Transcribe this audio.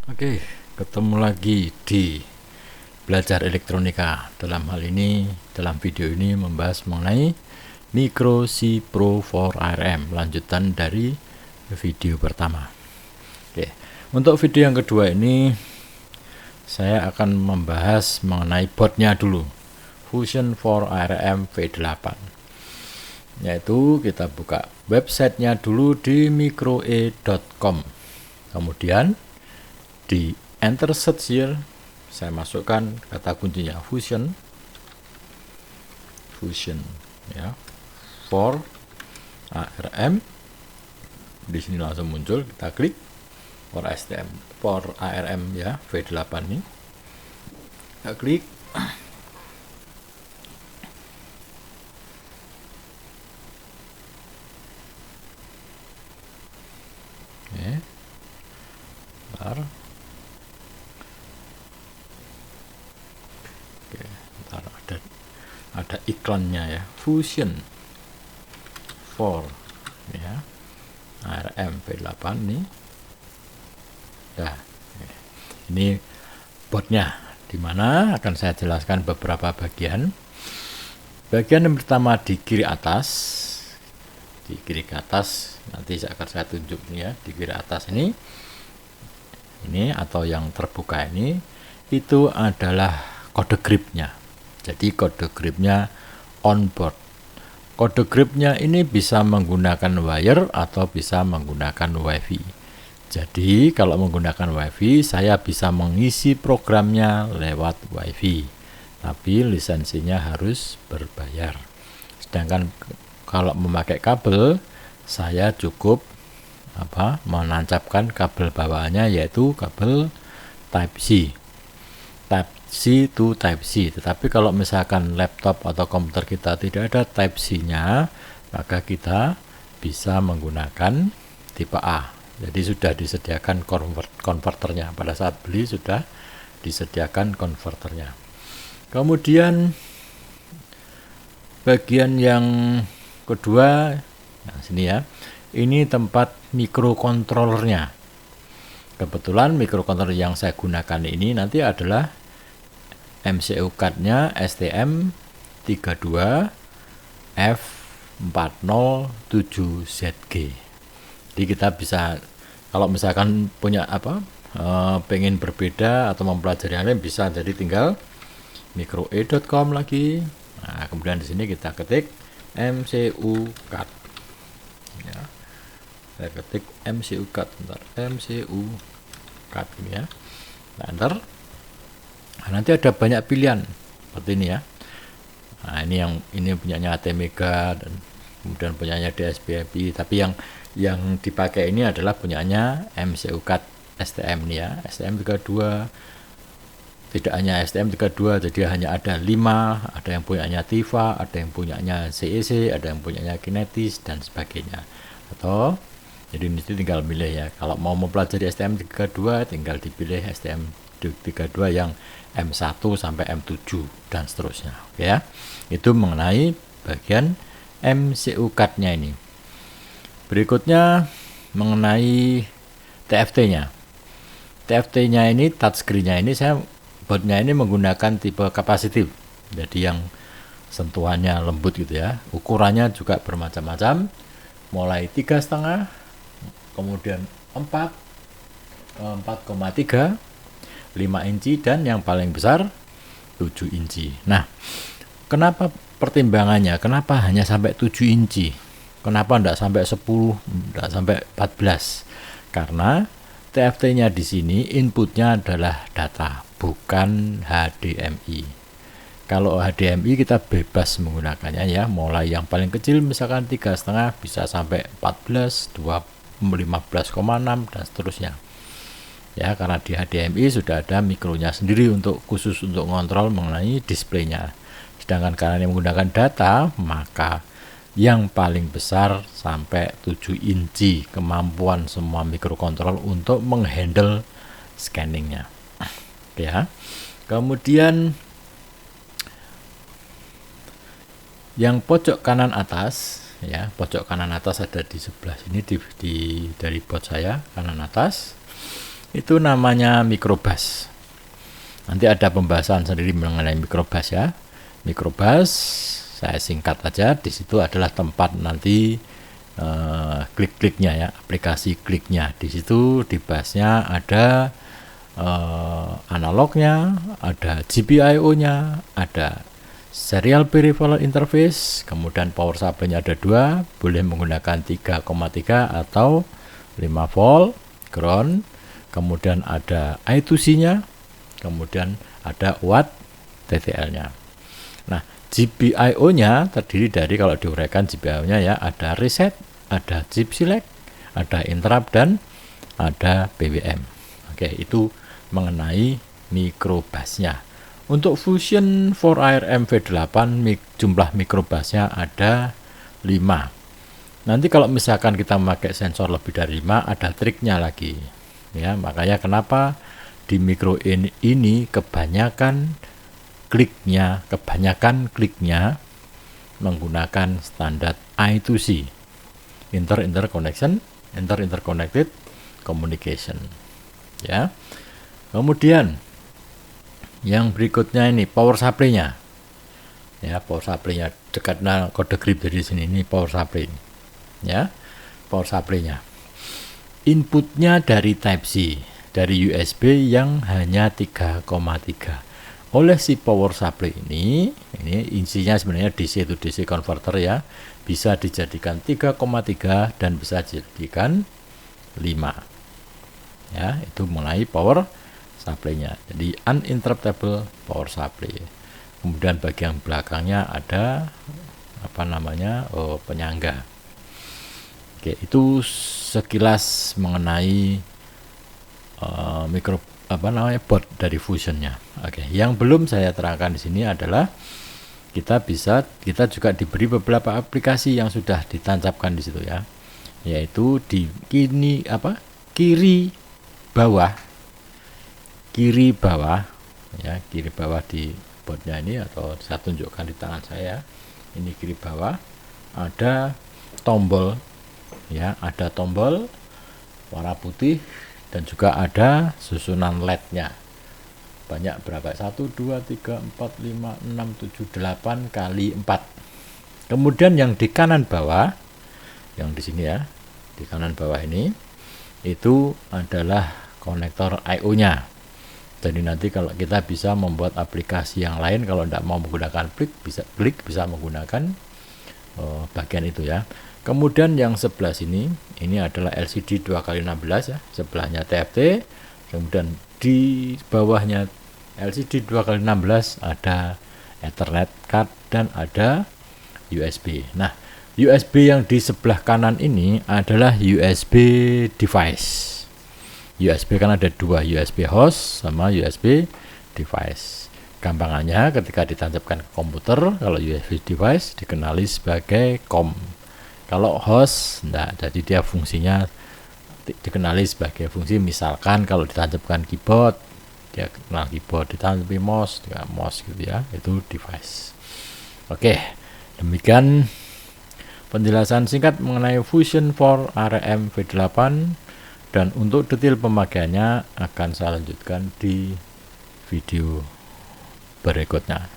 Oke, ketemu lagi di belajar elektronika. Dalam hal ini, dalam video ini membahas mengenai Micro C Pro for ARM, lanjutan dari video pertama. Oke, untuk video yang kedua ini saya akan membahas mengenai boardnya dulu, Fusion for ARM V8. Yaitu kita buka websitenya dulu di microe.com. Kemudian di enter search here, saya masukkan kata kuncinya Fusion ya, for ARM. Di sini langsung muncul, kita klik for ARM ya, V8 ini. Kita klik. Oke. Bentar. Oke, bentar, ada iklannya ya, Fusion for ya ARM V8 nih. Nah, ini boardnya, dimana akan saya jelaskan beberapa bagian. Bagian yang pertama di kiri atas, nanti akan saya tunjuk nih ya, di kiri atas ini atau yang terbuka ini, itu adalah kode gripnya. Jadi kode gripnya on board. Kode gripnya ini bisa menggunakan wire atau bisa menggunakan WiFi. Jadi kalau menggunakan WiFi, saya bisa mengisi programnya lewat WiFi, tapi lisensinya harus berbayar. Sedangkan kalau memakai kabel, saya cukup menancapkan kabel bawaannya, yaitu kabel Type C to Type C. Tetapi kalau misalkan laptop atau komputer kita tidak ada Type C-nya, maka kita bisa menggunakan tipe A. Jadi sudah disediakan konverternya. Pada saat beli sudah disediakan konverternya. Kemudian bagian yang kedua, nah sini ya, ini tempat mikrokontrolernya. Kebetulan mikrokontroler yang saya gunakan ini nanti adalah MCU card-nya STM32F407ZG. Jadi kita bisa, kalau misalkan punya pengen berbeda atau mempelajari yang lain, bisa, jadi tinggal microe.com lagi. Nah, kemudian di sini kita ketik MCU card. Ya. Saya ketik MCU card, MCU card ini ya. Nah, enter. Nah, nanti ada banyak pilihan seperti ini ya. Nah, ini punyanya ATmega dan kemudian punyanya DSP-IP, tapi yang dipakai ini adalah punyanya MCU card STM nih ya, STM32. Tidak hanya STM32, jadi hanya ada 5, ada yang punyanya Tiva, ada yang punyanya CEC, ada yang punyanya Kinetis dan sebagainya. Atau jadi ini tinggal milih ya. Kalau mau mempelajari STM32, tinggal dipilih STM32 yang M1 sampai M7 dan seterusnya. Oke ya. Itu mengenai bagian MCU card-nya ini. Berikutnya mengenai TFT-nya. TFT-nya ini, touchscreen-nya ini, boardnya ini menggunakan tipe kapasitif. Jadi yang sentuhannya lembut gitu ya. Ukurannya juga bermacam-macam. Mulai 3,5, kemudian 4, 4,3, 5 inci, dan yang paling besar 7 inci. Nah, kenapa pertimbangannya? Kenapa hanya sampai 7 inci? Kenapa enggak sampai 10, enggak sampai 14? Karena TFT-nya di sini inputnya adalah data, bukan HDMI. Kalau HDMI kita bebas menggunakannya ya, mulai yang paling kecil misalkan 3,5 bisa sampai 14, 15,6 dan seterusnya. Ya, karena di HDMI sudah ada mikronya sendiri khusus untuk ngontrol mengenai displaynya. Sedangkan karena ini menggunakan data, maka yang paling besar sampai 7 inci kemampuan semua mikrokontrol untuk menghandle scanningnya. Ya. Kemudian yang pojok kanan atas ya, pojok kanan atas ada di sebelah sini dari board saya kanan atas. Itu namanya microbus. Nanti ada pembahasan sendiri mengenai microbus ya. Microbus saya singkat aja, di situ adalah tempat nanti klik-kliknya ya, aplikasi kliknya. Di situ di busnya ada analognya, ada GPIO-nya, ada serial peripheral interface, kemudian power supply-nya ada 2, boleh menggunakan 3,3 atau 5 volt ground, kemudian ada I2C-nya, kemudian ada watt TTL-nya. Nah, GPIO-nya terdiri dari, kalau diuraikan GPIO-nya ya, ada reset, ada chip select, ada interrupt, dan ada PWM. Oke, itu mengenai microbusnya. Untuk Fusion 4ARM V8 jumlah microbusnya ada 5. Nanti kalau misalkan kita memakai sensor lebih dari 5, ada triknya lagi. Ya, makanya kenapa di micro ini kebanyakan kliknya menggunakan standar I2C, interconnected communication. Ya. Kemudian yang berikutnya ini power supply-nya. Ya, power supply-nya dekat kode grip dari sini, ini power supply. Ya, power supply-nya. Inputnya dari Type C, dari USB yang hanya 3,3. Oleh si power supply ini isinya sebenarnya DC to DC converter ya, bisa dijadikan 3,3 dan bisa dijadikan 5. Ya, itu mengenai power supply-nya. Jadi uninterruptible power supply. Kemudian bagian belakangnya ada penyangga. Oke, itu sekilas mengenai board dari Fusionnya. Oke, yang belum saya terangkan di sini adalah kita juga diberi beberapa aplikasi yang sudah ditancapkan di situ ya, yaitu di kiri bawah ya, kiri bawah di boardnya ini, atau saya tunjukkan di tangan saya ini, kiri bawah ada tombol ya, ada tombol warna putih dan juga ada susunan LED-nya. Banyak berapa? 1, 2, 3, 4, 5, 6, 7, 8 kali 4. Kemudian yang di kanan bawah, yang di sini ya, di kanan bawah ini, itu adalah konektor I/O-nya. Jadi nanti kalau kita bisa membuat aplikasi yang lain, kalau tidak mau menggunakan klik bisa menggunakan bagian itu ya. Kemudian yang sebelah sini, ini adalah LCD 2x16 ya, sebelahnya TFT. Kemudian di bawahnya LCD 2x16 ada Ethernet card dan ada USB. Nah, USB yang di sebelah kanan ini adalah USB device. USB kan ada 2, USB host sama USB device. Gampangannya ketika ditancapkan ke komputer, kalau USB device dikenali sebagai COM. Kalau host enggak, jadi dia fungsinya dikenali sebagai fungsi, misalkan kalau ditancapkan keyboard, dia kenal keyboard, ditancapkan mouse, dia mouse gitu ya, itu device. Oke, demikian penjelasan singkat mengenai Fusion 4ARM V8, dan untuk detail pemakaiannya akan saya lanjutkan di video berikutnya.